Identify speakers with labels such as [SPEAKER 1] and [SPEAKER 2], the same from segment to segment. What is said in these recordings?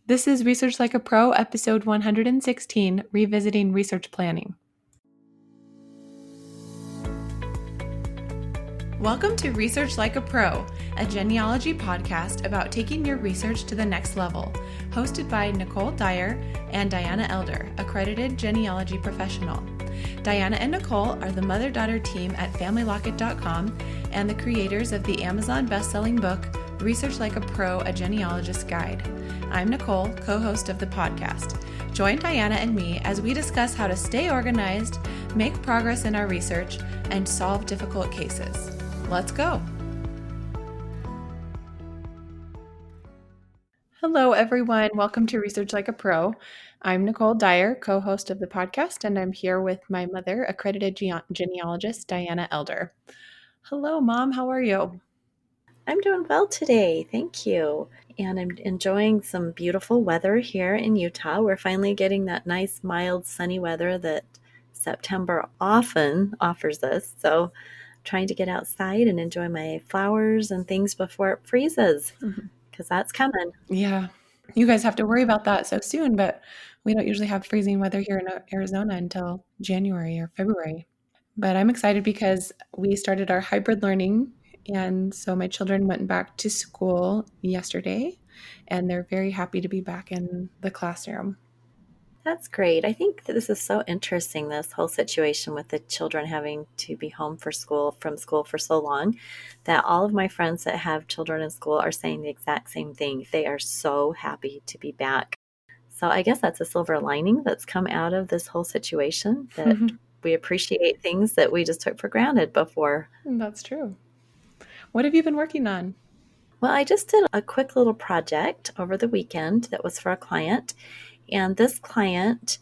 [SPEAKER 1] This is Research Like a Pro, episode 116, Revisiting Research Planning. Welcome to Research Like a Pro, a genealogy podcast about taking your research to the next level, hosted by Nicole Dyer and Diana Elder, accredited genealogy professional. Diana and Nicole are the mother-daughter team at FamilyLocket.com and the creators of the Amazon best-selling book, Research Like a Pro, a Genealogist's Guide. I'm Nicole, co-host of the podcast. Join Diana and me as we discuss how to stay organized, make progress in our research, and solve difficult cases. Let's go. Hello, everyone. Welcome to Research Like a Pro. I'm Nicole Dyer, co-host of the podcast, and I'm here with my mother, accredited genealogist Diana Elder. Hello, Mom. How are you?
[SPEAKER 2] I'm doing well today. Thank you. And I'm enjoying some beautiful weather here in Utah. We're finally getting that nice, mild, sunny weather that September often offers us. So I'm trying to get outside and enjoy my flowers and things before it freezes, because that's coming.
[SPEAKER 1] Yeah. You guys have to worry about that so soon, but we don't usually have freezing weather here in Arizona until January or February. But I'm excited because we started our hybrid learning, and so my children went back to school yesterday, and they're very happy to be back in the classroom.
[SPEAKER 2] That's great. I think that this is so interesting, this whole situation with the children having to be home from school for so long, that all of my friends that have children in school are saying the exact same thing. They are so happy to be back. So I guess that's a silver lining that's come out of this whole situation, that we appreciate things that we just took for granted before.
[SPEAKER 1] That's true. What have you been working on?
[SPEAKER 2] Well, I just did a quick little project over the weekend that was for a client. And this client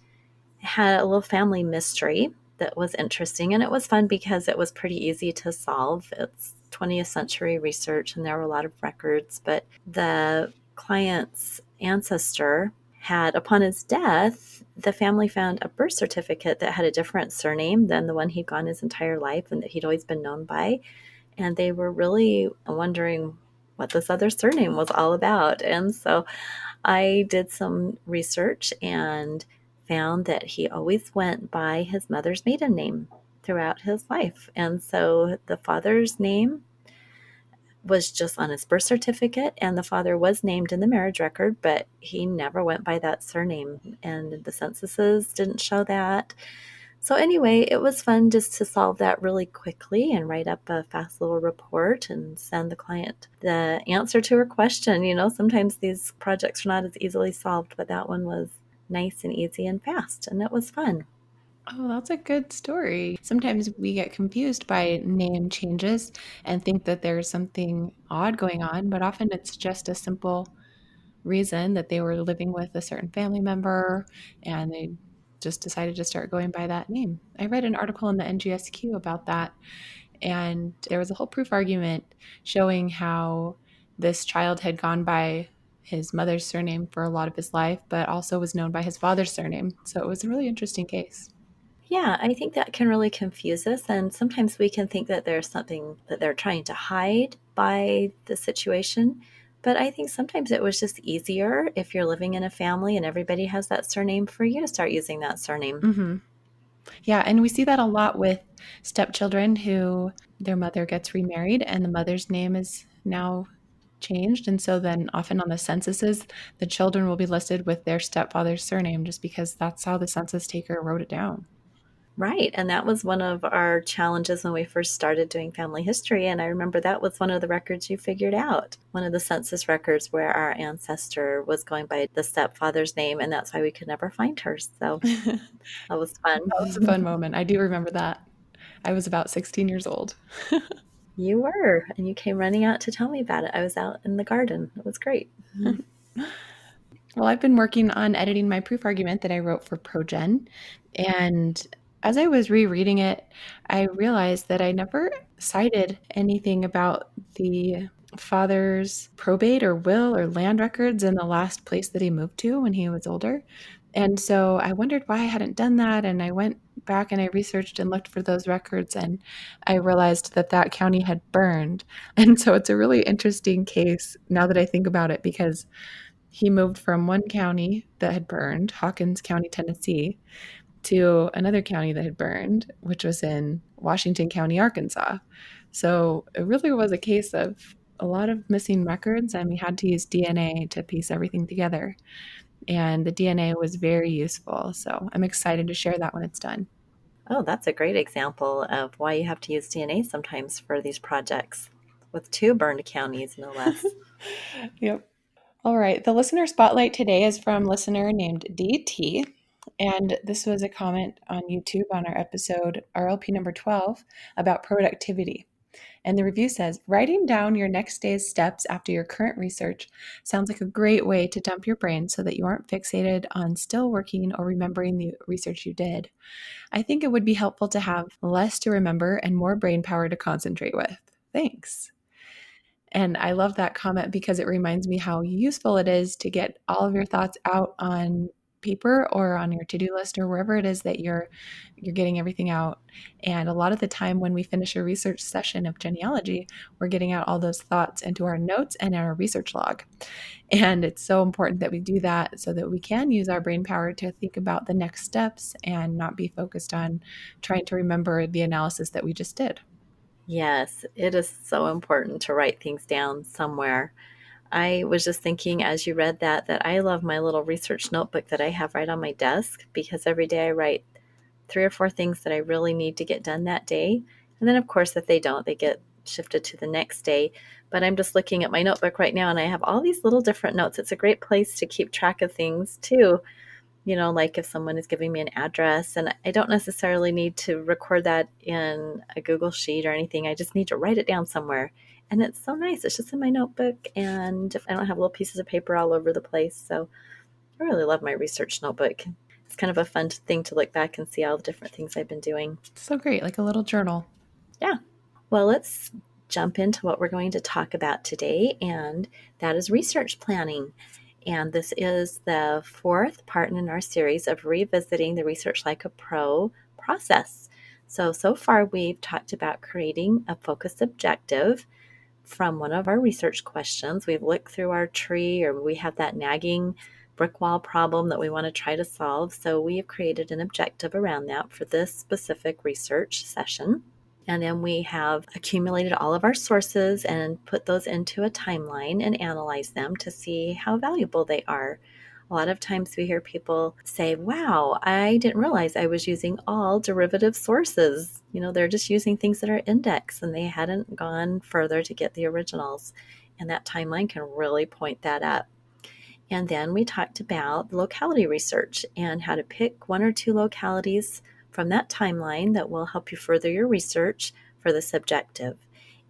[SPEAKER 2] had a little family mystery that was interesting. And it was fun because it was pretty easy to solve. It's 20th century research and there were a lot of records. But the client's ancestor had, upon his death, the family found a birth certificate that had a different surname than the one he'd gone his entire life and that he'd always been known by. And they were really wondering what this other surname was all about. And so I did some research and found that he always went by his mother's maiden name throughout his life. And so the father's name was just on his birth certificate, and the father was named in the marriage record, but he never went by that surname, and the censuses didn't show that. So anyway, it was fun just to solve that really quickly and write up a fast little report and send the client the answer to her question. You know, sometimes these projects are not as easily solved, but that one was nice and easy and fast, and it was fun.
[SPEAKER 1] Oh, that's a good story. Sometimes we get confused by name changes and think that there's something odd going on, but often it's just a simple reason that they were living with a certain family member and they just decided to start going by that name. I read an article in the NGSQ about that, and there was a whole proof argument showing how this child had gone by his mother's surname for a lot of his life, but also was known by his father's surname. So it was a really interesting case.
[SPEAKER 2] Yeah, I think that can really confuse us. And sometimes we can think that there's something that they're trying to hide by the situation. But I think sometimes it was just easier if you're living in a family and everybody has that surname for you to start using that surname.
[SPEAKER 1] Mm-hmm. Yeah, and we see that a lot with stepchildren who their mother gets remarried and the mother's name is now changed. And so then often on the censuses, the children will be listed with their stepfather's surname just because that's how the census taker wrote it down.
[SPEAKER 2] Right. And that was one of our challenges when we first started doing family history. And I remember that was one of the records you figured out, one of the census records where our ancestor was going by the stepfather's name. And that's why we could never find her. So that was fun.
[SPEAKER 1] That was a fun moment. I do remember that. I was about 16 years old.
[SPEAKER 2] You were, and you came running out to tell me about it. I was out in the garden. It was great.
[SPEAKER 1] Well, I've been working on editing my proof argument that I wrote for ProGen. And as I was rereading it, I realized that I never cited anything about the father's probate or will or land records in the last place that he moved to when he was older. And so I wondered why I hadn't done that. And I went back and I researched and looked for those records. And I realized that that county had burned. And so it's a really interesting case now that I think about it, because he moved from one county that had burned, Hawkins County, Tennessee, to another county that had burned, which was in Washington County, Arkansas. So it really was a case of a lot of missing records, and we had to use DNA to piece everything together. And the DNA was very useful. So I'm excited to share that when it's done.
[SPEAKER 2] Oh, that's a great example of why you have to use DNA sometimes for these projects, with two burned counties, no less.
[SPEAKER 1] Yep. All right. The listener spotlight today is from a listener named DT. And this was a comment on YouTube on our episode RLP number 12 about productivity. And the review says, writing down your next day's steps after your current research sounds like a great way to dump your brain so that you aren't fixated on still working or remembering the research you did. I think it would be helpful to have less to remember and more brain power to concentrate with. Thanks. And I love that comment because it reminds me how useful it is to get all of your thoughts out on paper or on your to-do list or wherever it is that you're getting everything out. And a lot of the time when we finish a research session of genealogy, we're getting out all those thoughts into our notes and our research log. And it's so important that we do that so that we can use our brain power to think about the next steps and not be focused on trying to remember the analysis that we just did.
[SPEAKER 2] Yes, it is so important to write things down somewhere. I was just thinking as you read that I love my little research notebook that I have right on my desk, because every day I write 3 or 4 things that I really need to get done that day. And then, of course, if they don't, they get shifted to the next day. But I'm just looking at my notebook right now and I have all these little different notes. It's a great place to keep track of things too. Like if someone is giving me an address, and I don't necessarily need to record that in a Google Sheet or anything. I just need to write it down somewhere. And it's so nice. It's just in my notebook, and I don't have little pieces of paper all over the place. So I really love my research notebook. It's kind of a fun thing to look back and see all the different things I've been doing.
[SPEAKER 1] So great, like a little journal.
[SPEAKER 2] Yeah. Well, let's jump into what we're going to talk about today, and that is research planning. And this is the 4th part in our series of revisiting the Research Like a Pro process. So far we've talked about creating a focused objective from one of our research questions. We've looked through our tree, or we have that nagging brick wall problem that we want to try to solve. So we have created an objective around that for this specific research session. And then we have accumulated all of our sources and put those into a timeline and analyze them to see how valuable they are. A lot of times we hear people say, wow, I didn't realize I was using all derivative sources. They're just using things that are indexed and they hadn't gone further to get the originals. And that timeline can really point that up. And then we talked about locality research and how to pick 1 or 2 localities from that timeline that will help you further your research for this objective.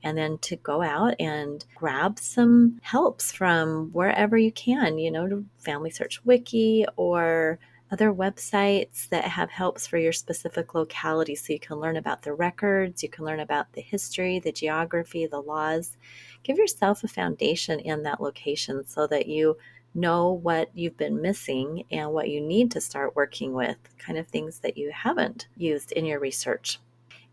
[SPEAKER 2] And then to go out and grab some helps from wherever you can, to Family Search Wiki or other websites that have helps for your specific locality, so you can learn about the records, you can learn about the history, the geography, the laws. Give yourself a foundation in that location so that you know what you've been missing and what you need to start working with, kind of things that you haven't used in your research.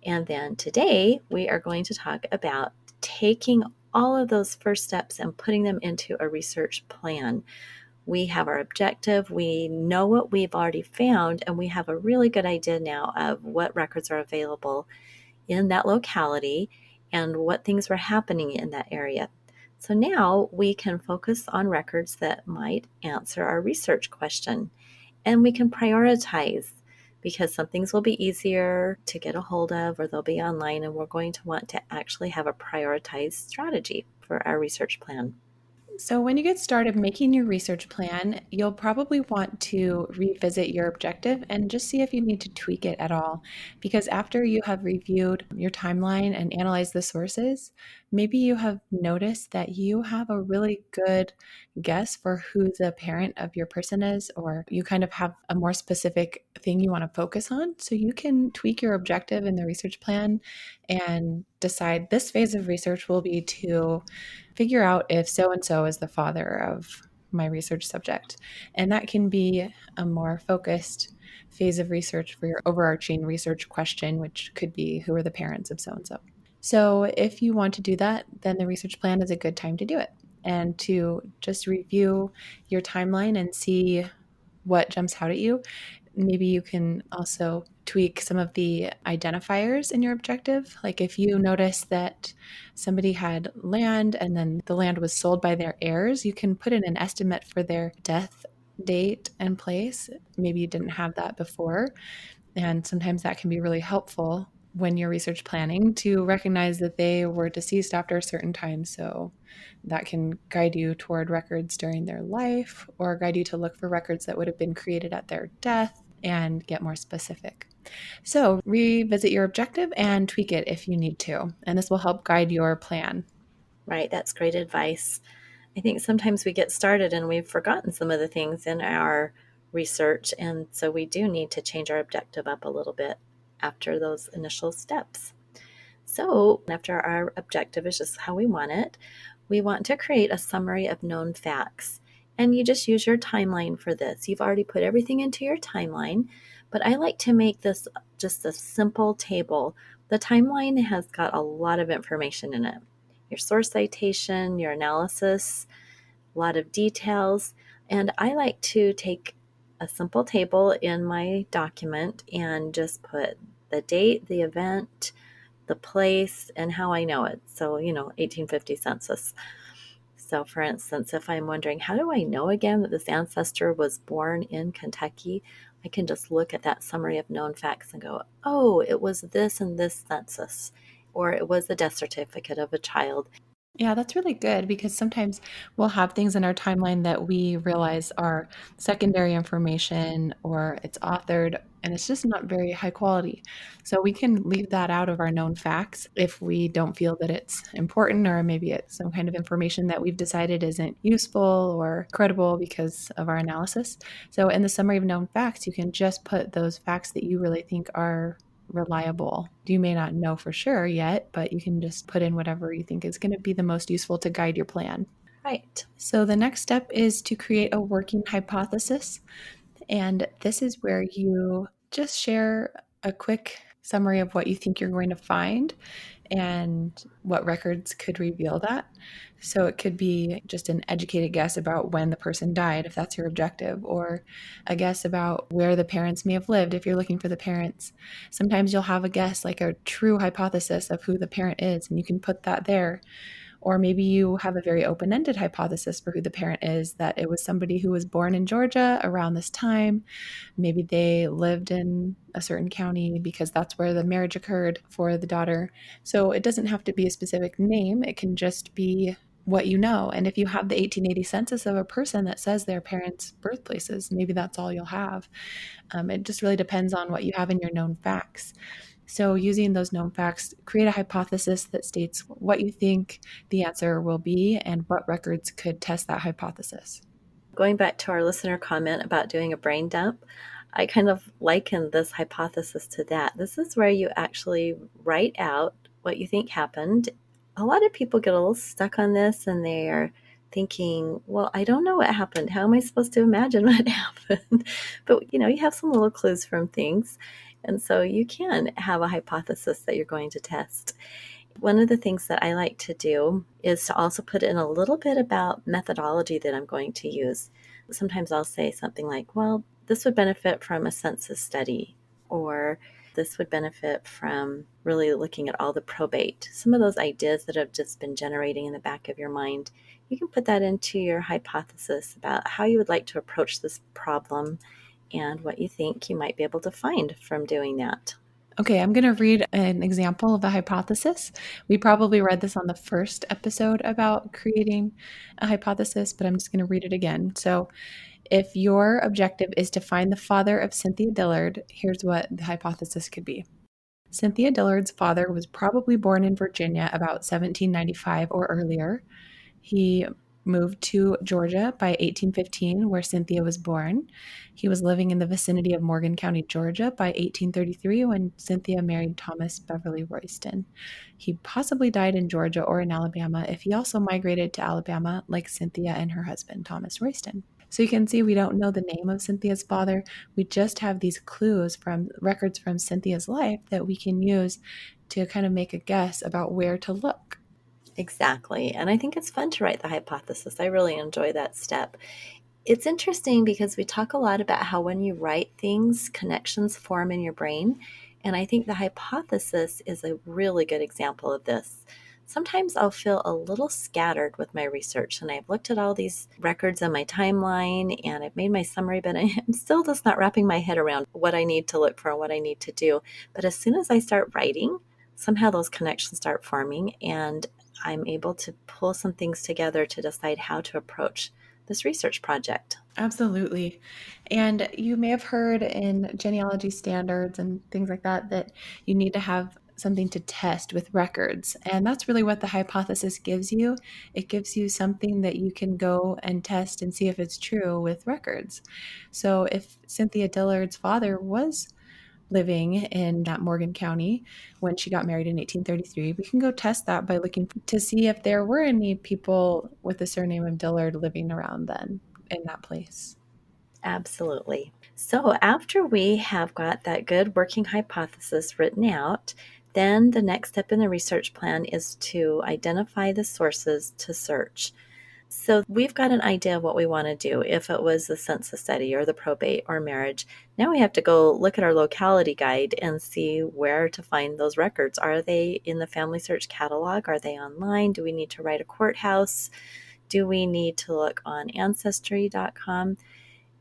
[SPEAKER 2] And then today we are going to talk about taking all of those first steps and putting them into a research plan. We have our objective, we know what we've already found, and we have a really good idea now of what records are available in that locality and what things were happening in that area. So now we can focus on records that might answer our research question, and we can prioritize, because some things will be easier to get a hold of or they'll be online, and we're going to want to actually have a prioritized strategy for our research plan.
[SPEAKER 1] So, when you get started making your research plan, you'll probably want to revisit your objective and just see if you need to tweak it at all. Because after you have reviewed your timeline and analyzed the sources, maybe you have noticed that you have a really good guess for who the parent of your person is, or you kind of have a more specific thing you want to focus on. So, you can tweak your objective in the research plan and decide this phase of research will be to figure out if so-and-so is the father of my research subject. And that can be a more focused phase of research for your overarching research question, which could be who are the parents of so-and-so. So if you want to do that, then the research plan is a good time to do it. and to just review your timeline and see what jumps out at you. Maybe you can also tweak some of the identifiers in your objective. Like if you notice that somebody had land and then the land was sold by their heirs, you can put in an estimate for their death date and place. Maybe you didn't have that before. And sometimes that can be really helpful when you're research planning to recognize that they were deceased after a certain time. So that can guide you toward records during their life or guide you to look for records that would have been created at their death and get more specific. So revisit your objective and tweak it if you need to. And this will help guide your plan.
[SPEAKER 2] Right, that's great advice. I think sometimes we get started and we've forgotten some of the things in our research, and so we do need to change our objective up a little bit after those initial steps. So after our objective is just how we want it, we want to create a summary of known facts. And you just use your timeline for this. You've already put everything into your timeline, but I like to make this just a simple table. The timeline has got a lot of information in it. Your source citation, your analysis, a lot of details. And I like to take a simple table in my document and just put the date, the event, the place, and how I know it. So, 1850 census. So, for instance, if I'm wondering, how do I know again that this ancestor was born in Kentucky? I can just look at that summary of known facts and go, oh, it was this and this census, or it was a death certificate of a child.
[SPEAKER 1] Yeah, that's really good because sometimes we'll have things in our timeline that we realize are secondary information or it's authored and it's just not very high quality. So we can leave that out of our known facts if we don't feel that it's important, or maybe it's some kind of information that we've decided isn't useful or credible because of our analysis. So in the summary of known facts, you can just put those facts that you really think are reliable. You may not know for sure yet, but you can just put in whatever you think is going to be the most useful to guide your plan.
[SPEAKER 2] Right.
[SPEAKER 1] So the next step is to create a working hypothesis. And this is where you just share a quick summary of what you think you're going to find and what records could reveal that. So it could be just an educated guess about when the person died, if that's your objective, or a guess about where the parents may have lived if you're looking for the parents. Sometimes you'll have a guess, like a true hypothesis of who the parent is, and you can put that there. Or maybe you have a very open-ended hypothesis for who the parent is, that it was somebody who was born in Georgia around this time. Maybe they lived in a certain county because that's where the marriage occurred for the daughter. So it doesn't have to be a specific name. It can just be what you know. And if you have the 1880 census of a person that says their parents' birthplaces, maybe that's all you'll have. It just really depends on what you have in your known facts. So using those known facts, create a hypothesis that states what you think the answer will be and what records could test that hypothesis.
[SPEAKER 2] Going back to our listener comment about doing a brain dump, I kind of liken this hypothesis to that. This is where you actually write out what you think happened. A lot of people get a little stuck on this and they are thinking, well, I don't know what happened. How am I supposed to imagine what happened? But, you have some little clues from things. And so you can have a hypothesis that you're going to test. One of the things that I like to do is to also put in a little bit about methodology that I'm going to use. Sometimes I'll say something like, well, this would benefit from a census study, or this would benefit from really looking at all the probate. Some of those ideas that have just been generating in the back of your mind, you can put that into your hypothesis about how you would like to approach this problem and what you think you might be able to find from doing that.
[SPEAKER 1] Okay, I'm going to read an example of a hypothesis. We probably read this on the first episode about creating a hypothesis, but I'm just going to read it again. So, if your objective is to find the father of Cynthia Dillard, here's what the hypothesis could be. Cynthia Dillard's father was probably born in Virginia about 1795 or earlier. He moved to Georgia by 1815, where Cynthia was born. He was living in the vicinity of Morgan County, Georgia by 1833 when Cynthia married Thomas Beverly Royston. He possibly died in Georgia or in Alabama if he also migrated to Alabama like Cynthia and her husband, Thomas Royston. So you can see we don't know the name of Cynthia's father. We just have these clues from records from Cynthia's life that we can use to kind of make a guess about where to look.
[SPEAKER 2] Exactly. And I think it's fun to write the hypothesis. I really enjoy that step. It's interesting because we talk a lot about how when you write things, connections form in your brain. And I think the hypothesis is a really good example of this. Sometimes I'll feel a little scattered with my research, and I've looked at all these records in my timeline and I've made my summary, but I'm still just not wrapping my head around what I need to look for and what I need to do. But as soon as I start writing, somehow those connections start forming, and I'm able to pull some things together to decide how to approach this research project.
[SPEAKER 1] Absolutely. And you may have heard in genealogy standards and things like that that you need to have something to test with records. And that's really what the hypothesis gives you. It gives you something that you can go and test and see if it's true with records. So if Cynthia Dillard's father was living in that Morgan County when she got married in 1833, we can go test that by looking to see if there were any people with the surname of Dillard living around then in that place.
[SPEAKER 2] Absolutely. So, after we have got that good working hypothesis written out, then the next step in the research plan is to identify the sources to search. So, we've got an idea of what we want to do if it was the census study or the probate or marriage. Now we have to go look at our locality guide and see where to find those records. Are they in the family search catalog? Are they online? Do we need to write a courthouse? Do we need to look on ancestry.com?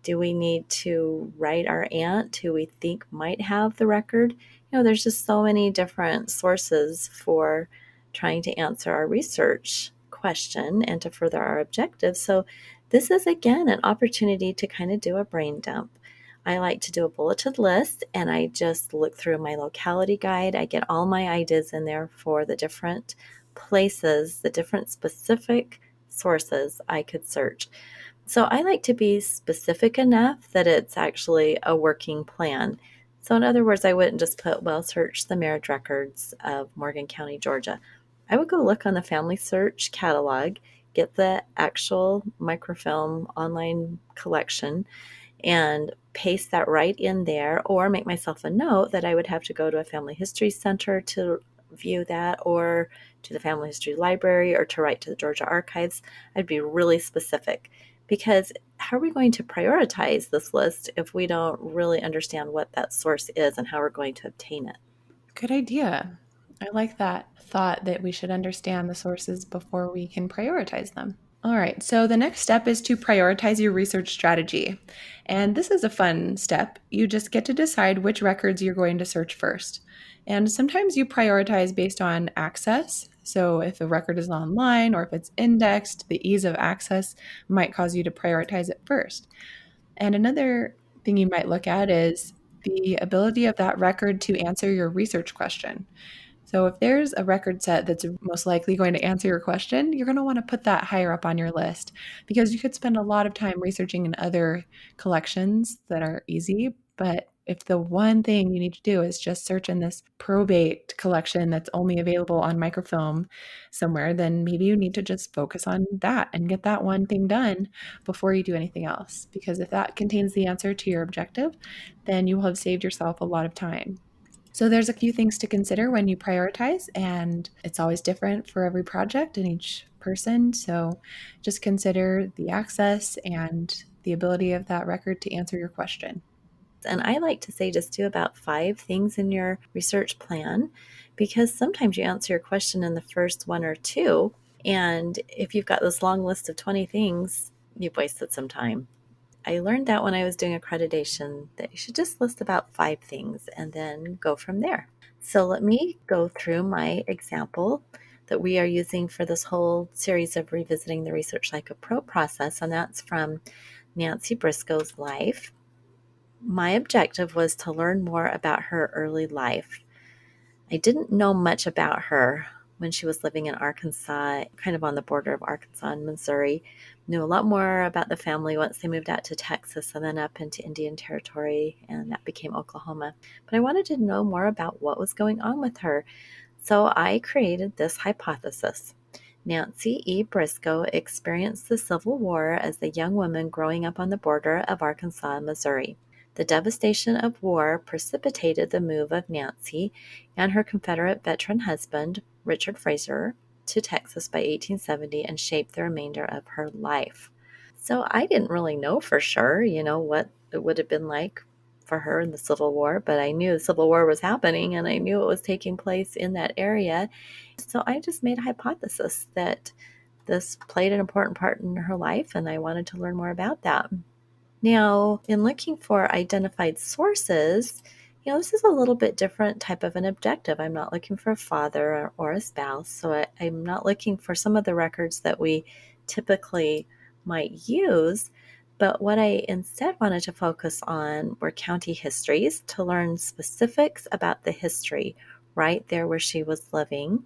[SPEAKER 2] Do we need to write our aunt who we think might have the record? There's just so many different sources for trying to answer our research question and to further our objectives. So, this is again an opportunity to kind of do a brain dump. I like to do a bulleted list and I just look through my locality guide. I get all my ideas in there for the different places, the different specific sources I could search. So I like to be specific enough that it's actually a working plan. So in other words, I wouldn't just put, well, search the marriage records of Morgan County, Georgia. I would go look on the family search catalog, get the actual microfilm online collection, and paste that right in there, or make myself a note that I would have to go to a family history center to view that, or to the family history library, or to write to the Georgia archives. I'd be really specific, because how are we going to prioritize this list if we don't really understand what that source is and how we're going to obtain it?
[SPEAKER 1] Good idea. I like that thought that we should understand the sources before we can prioritize them. All right, so the next step is to prioritize your research strategy. And this is a fun step. You just get to decide which records you're going to search first. And sometimes you prioritize based on access. So if a record is online or if it's indexed, the ease of access might cause you to prioritize it first. And another thing you might look at is the ability of that record to answer your research question. So if there's a record set that's most likely going to answer your question, you're going to want to put that higher up on your list because you could spend a lot of time researching in other collections that are easy. But if the one thing you need to do is just search in this probate collection that's only available on microfilm somewhere, then maybe you need to just focus on that and get that one thing done before you do anything else. Because if that contains the answer to your objective, then you will have saved yourself a lot of time. So there's a few things to consider when you prioritize, and it's always different for every project and each person. So just consider the access and the ability of that record to answer your question.
[SPEAKER 2] And I like to say just do about 5 things in your research plan, because sometimes you answer your question in the first one or two. And if you've got this long list of 20 things, you've wasted some time. I learned that when I was doing accreditation, that you should just list about 5 things and then go from there. So let me go through my example that we are using for this whole series of revisiting the Research Like a Pro process, and that's from Nancy Briscoe's life. My objective was to learn more about her early life. I didn't know much about her when she was living in Arkansas, kind of on the border of Arkansas and Missouri. Knew a lot more about the family once they moved out to Texas and then up into Indian Territory, and that became Oklahoma. But I wanted to know more about what was going on with her. So I created this hypothesis. Nancy E. Briscoe experienced the Civil War as a young woman growing up on the border of Arkansas and Missouri. The devastation of war precipitated the move of Nancy and her Confederate veteran husband, Richard Frazier, to Texas by 1870 and shaped the remainder of her life. So I didn't really know for sure, what it would have been like for her in the Civil War, but I knew the Civil War was happening and I knew it was taking place in that area. So I just made a hypothesis that this played an important part in her life, and I wanted to learn more about that. Now, in looking for identified sources, this is a little bit different type of an objective. I'm not looking for a father or a spouse, so I'm not looking for some of the records that we typically might use. But what I instead wanted to focus on were county histories to learn specifics about the history right there where she was living.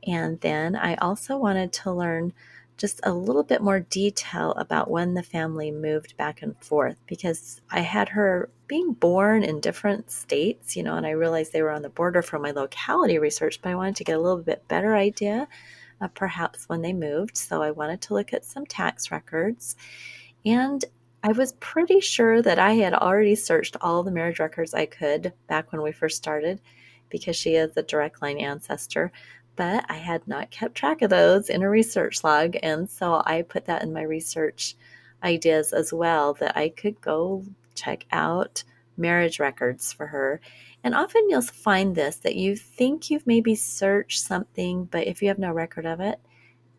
[SPEAKER 2] And then I also wanted to learn just a little bit more detail about when the family moved back and forth, because I had her being born in different states, and I realized they were on the border for my locality research, but I wanted to get a little bit better idea of perhaps when they moved. So I wanted to look at some tax records. And I was pretty sure that I had already searched all the marriage records I could back when we first started, because she is a direct line ancestor, but I had not kept track of those in a research log. And so I put that in my research ideas as well, that I could go check out marriage records for her. And often you'll find this, that you think you've maybe searched something, but if you have no record of it,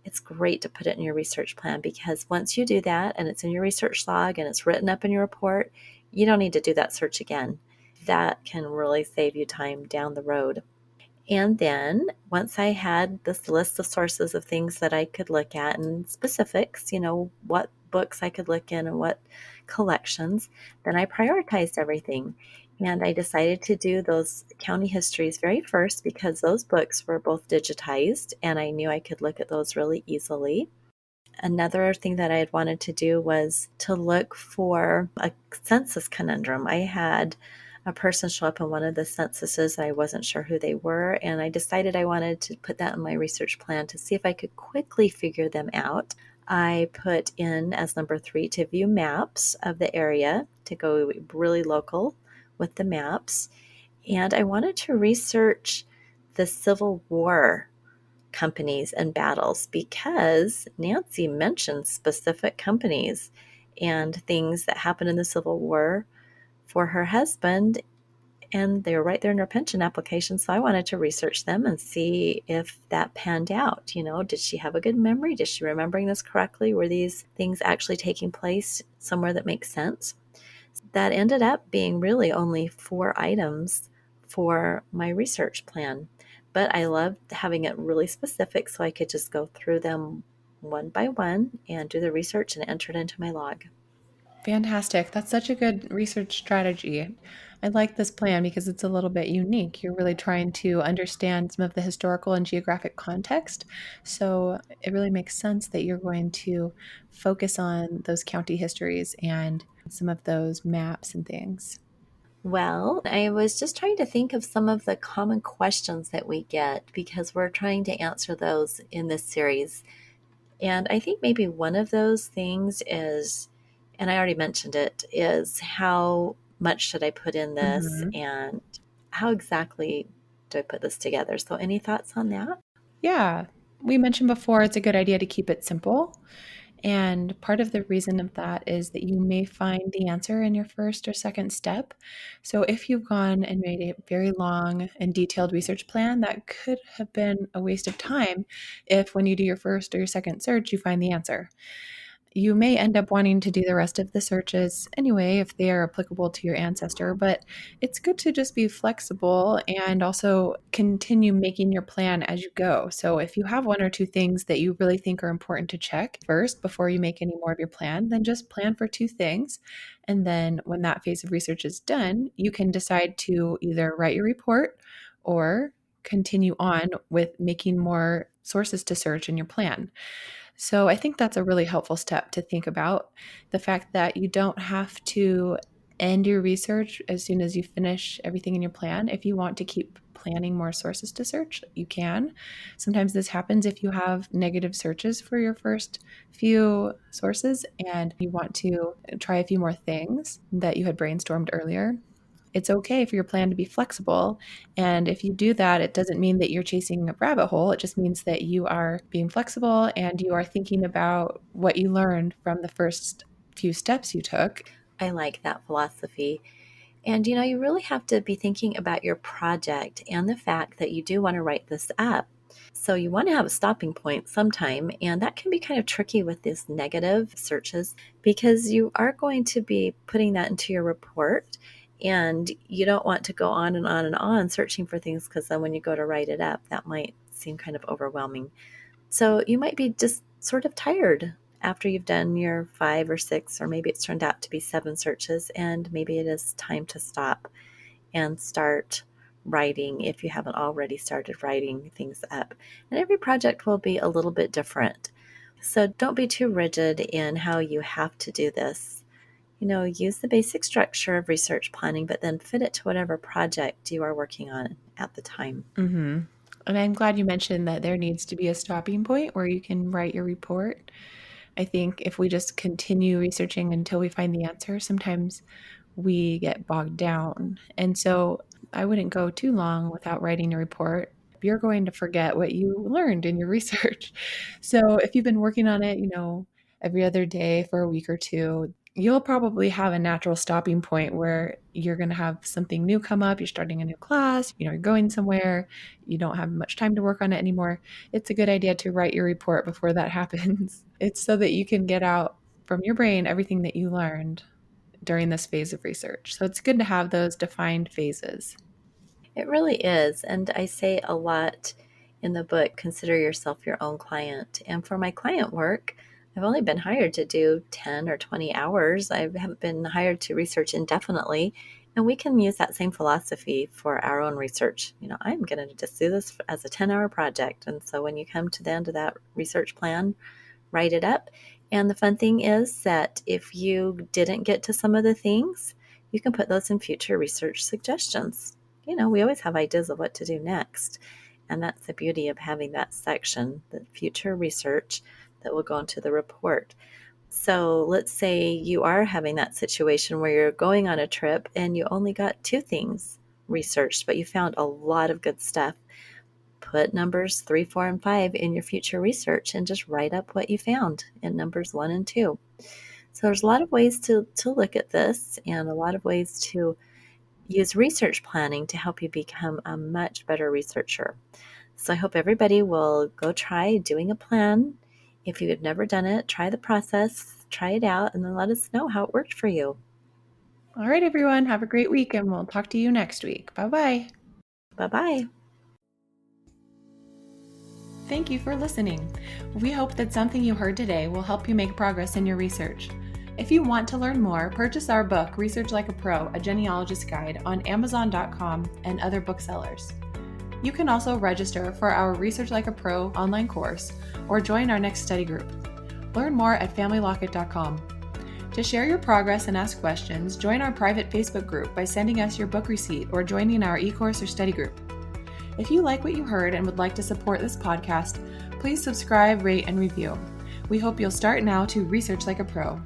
[SPEAKER 2] it's great to put it in your research plan, because once you do that and it's in your research log and it's written up in your report, you don't need to do that search again. That can really save you time down the road. And then once I had this list of sources of things that I could look at and specifics, what books I could look in and what collections, then I prioritized everything. And I decided to do those county histories very first, because those books were both digitized and I knew I could look at those really easily. Another thing that I had wanted to do was to look for a census conundrum. I had a person show up in one of the censuses and I wasn't sure who they were, and I decided I wanted to put that in my research plan to see if I could quickly figure them out. I put in as number 3 to view maps of the area, to go really local with the maps. And I wanted to research the Civil War companies and battles, because Nancy mentioned specific companies and things that happened in the Civil War for her husband, and they were right there in her pension application. So I wanted to research them and see if that panned out. Did she have a good memory? Is she remembering this correctly? Were these things actually taking place somewhere that makes sense? That ended up being really only 4 items for my research plan. But I loved having it really specific, so I could just go through them one by one and do the research and enter it into my log.
[SPEAKER 1] Fantastic. That's such a good research strategy. I like this plan because it's a little bit unique. You're really trying to understand some of the historical and geographic context. So it really makes sense that you're going to focus on those county histories and some of those maps and things.
[SPEAKER 2] Well, I was just trying to think of some of the common questions that we get, because we're trying to answer those in this series. And I think maybe one of those things is, and I already mentioned it, is how much should I put in this,
[SPEAKER 1] Mhm.
[SPEAKER 2] and how exactly do I put this together? So any thoughts on that?
[SPEAKER 1] Yeah. We mentioned before it's a good idea to keep it simple. And part of the reason of that is that you may find the answer in your first or second step. So if you've gone and made a very long and detailed research plan, that could have been a waste of time if when you do your first or your second search, you find the answer. You may end up wanting to do the rest of the searches anyway if they are applicable to your ancestor, but it's good to just be flexible and also continue making your plan as you go. So if you have 1 or 2 things that you really think are important to check first before you make any more of your plan, then just plan for 2 things. And then when that phase of research is done, you can decide to either write your report or continue on with making more sources to search in your plan. So I think that's a really helpful step to think about, the fact that you don't have to end your research as soon as you finish everything in your plan. If you want to keep planning more sources to search, you can. Sometimes this happens if you have negative searches for your first few sources and you want to try a few more things that you had brainstormed earlier. It's okay for your plan to be flexible. And if you do that, it doesn't mean that you're chasing a rabbit hole. It just means that you are being flexible and you are thinking about what you learned from the first few steps you took.
[SPEAKER 2] I like that philosophy. And you really have to be thinking about your project and the fact that you do want to write this up. So you want to have a stopping point sometime, and that can be kind of tricky with these negative searches because you are going to be putting that into your report, and you don't want to go on and on and on searching for things, because then when you go to write it up, that might seem kind of overwhelming. So you might be just sort of tired after you've done your 5 or 6, or maybe it's turned out to be 7 searches, and maybe it is time to stop and start writing if you haven't already started writing things up. And every project will be a little bit different. So don't be too rigid in how you have to do this. Use the basic structure of research planning, but then fit it to whatever project you are working on at the time.
[SPEAKER 1] Mm-hmm. And I'm glad you mentioned that there needs to be a stopping point where you can write your report. I think if we just continue researching until we find the answer, sometimes we get bogged down. And so I wouldn't go too long without writing a report. You're going to forget what you learned in your research. So if you've been working on it, every other day for a week or two, you'll probably have a natural stopping point where you're going to have something new come up. You're starting a new class, you're going somewhere, you don't have much time to work on it anymore. It's a good idea to write your report before that happens. It's so that you can get out from your brain everything that you learned during this phase of research. So it's good to have those defined phases.
[SPEAKER 2] It really is. And I say a lot in the book, consider yourself your own client. And for my client work, I've only been hired to do 10 or 20 hours. I haven't been hired to research indefinitely. And we can use that same philosophy for our own research. I'm going to just do this as a 10-hour project. And so when you come to the end of that research plan, write it up. And the fun thing is that if you didn't get to some of the things, you can put those in future research suggestions. We always have ideas of what to do next. And that's the beauty of having that section, the future research that will go into the report. So let's say you are having that situation where you're going on a trip and you only got 2 things researched, but you found a lot of good stuff. Put numbers 3, 4, and 5 in your future research and just write up what you found in numbers 1 and 2. So there's a lot of ways to look at this, and a lot of ways to use research planning to help you become a much better researcher. So I hope everybody will go try doing a plan. If you have never done it, try the process, try it out, and then let us know how it worked for you.
[SPEAKER 1] All right, everyone, have a great week, and we'll talk to you next week. Bye-bye.
[SPEAKER 2] Bye-bye.
[SPEAKER 1] Thank you for listening. We hope that something you heard today will help you make progress in your research. If you want to learn more, purchase our book, Research Like a Pro, a Genealogist Guide, on Amazon.com and other booksellers. You can also register for our Research Like a Pro online course or join our next study group. Learn more at FamilyLocket.com. To share your progress and ask questions, join our private Facebook group by sending us your book receipt or joining our e-course or study group. If you like what you heard and would like to support this podcast, please subscribe, rate, and review. We hope you'll start now to research like a pro.